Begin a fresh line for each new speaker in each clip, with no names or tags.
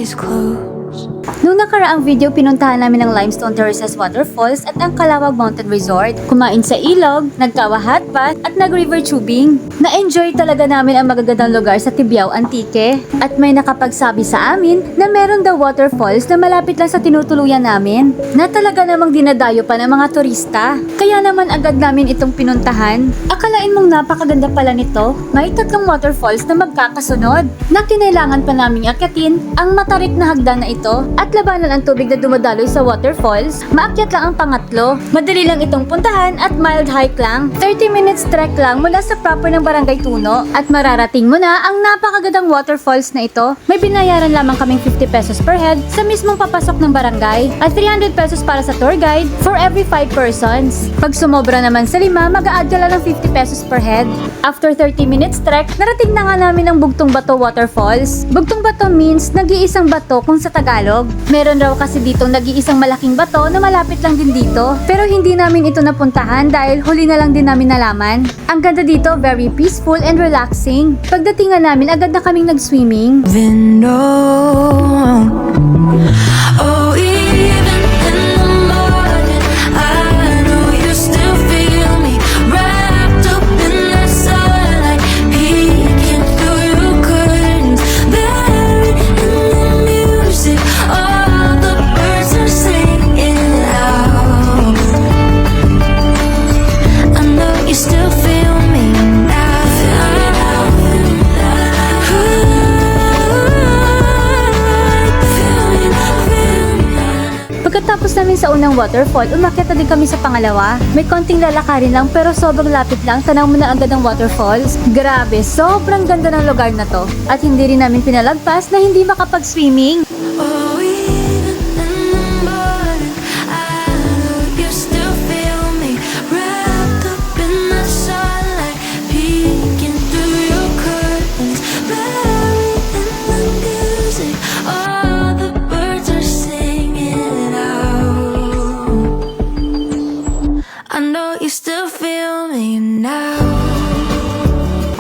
eyes closed.
Nung nakaraang video, pinuntahan namin ang Limestone Terraces Waterfalls at ang Calawag Mountain Resort. Kumain sa ilog, nagkawahat bath at nag-river tubing. Na-enjoy talaga namin ang magagandang lugar sa Tibiao, Antique. At may nakapagsabi sa amin na meron daw waterfalls na malapit lang sa tinutuluyan namin, na talaga namang dinadayo pa ng mga turista. Kaya naman agad namin itong pinuntahan. Akalain mong napakaganda pala nito. May 3 waterfalls na magkakasunod, na kinailangan pa naming akyatin ang matarik na hagdan na ito at labanan ang tubig na dumadaloy sa waterfalls. Maakyat lang ang pangatlo. Madali lang itong puntahan at mild hike lang. 30 minutes trek lang mula sa proper ng Barangay Tuno at mararating mo na ang napakagandang waterfalls na ito. May binayaran lamang kaming 50 pesos per head sa mismong papasok ng barangay at 300 pesos para sa tour guide for every 5 persons. Pag sumobra naman sa 5, mag-a-add ka lang ng 50 pesos per head. After 30 minutes trek, narating na nga namin ang Bugtong Bato Waterfalls. Bugtong Bato means nag-iisang bato kung sa Tagalog. Meron raw kasi ditong nag-iisang malaking bato na malapit lang din dito. Pero hindi namin ito napuntahan dahil huli na lang din namin nalaman. Ang ganda dito, very peaceful and relaxing. Pagdating nga namin, agad na kaming nag-swimming.
Then no, oh, even in the morning, I know you still feel me wrapped up in the sunlight, peeking through your curtains, buried in the music. All the birds are singing out. I know you still feel me now.
Pagkatapos namin sa unang waterfall, umakyat na din kami sa pangalawa. May konting lalakarin lang pero sobrang lapit lang. Tanaw mo na agad ang waterfalls. Grabe, sobrang ganda ng lugar na to. At hindi rin namin pinalagpas na hindi makapag-swimming.
Oh, even in the morning, I know you still feel me wrapped up in the sunlight, peeking through your curtains, buried in the music. All the birds are singing out. I know you still feel me now.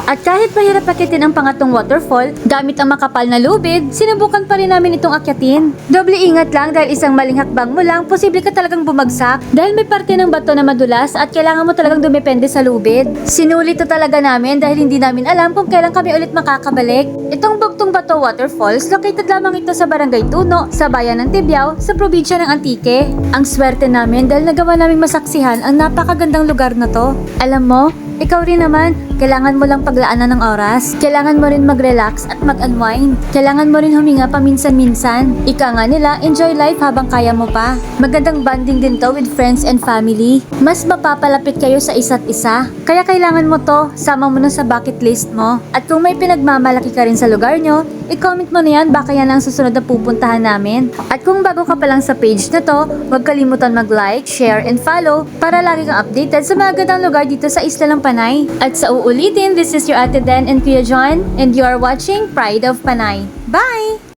At kahit mahirap akitin ang pangatong waterfall, gamit ang makapal na lubid, sinubukan pa rin namin itong akyatin. Doble ingat lang dahil isang maling hakbang mo lang, posible ka talagang bumagsak. Dahil may parte ng bato na madulas at kailangan mo talagang dumepende sa lubid. Sinulit to talaga namin dahil hindi namin alam kung kailan kami ulit makakabalik. Itong Bugtong Bato Waterfalls, located lamang ito sa Barangay Tuno, sa bayan ng Tibiao, sa probinsya ng Antique. Ang swerte namin dahil nagawa naming masaksihan ang napakagandang lugar na to. Alam mo, ikaw rin naman, kailangan mo lang paglaanan ng oras. Kailangan mo rin mag-relax at mag-unwind. Kailangan mo rin huminga paminsan-minsan. Ika nga nila, enjoy life habang kaya mo pa. Magandang bonding din to with friends and family. Mas mapapalapit kayo sa isa't isa. Kaya kailangan mo to, sama mo na sa bucket list mo. At kung may pinagmamalaki ka rin sa lugar nyo, i-comment mo na yan, baka yan ang susunod na pupuntahan namin. At kung bago ka pa lang sa page na to, huwag kalimutan mag-like, share, and follow para lagi kang updated sa mga gandang lugar dito sa Isla ng Panay. At sa uulitin, this is your Ate Den and Kuya John, and you are watching Pride of Panay. Bye!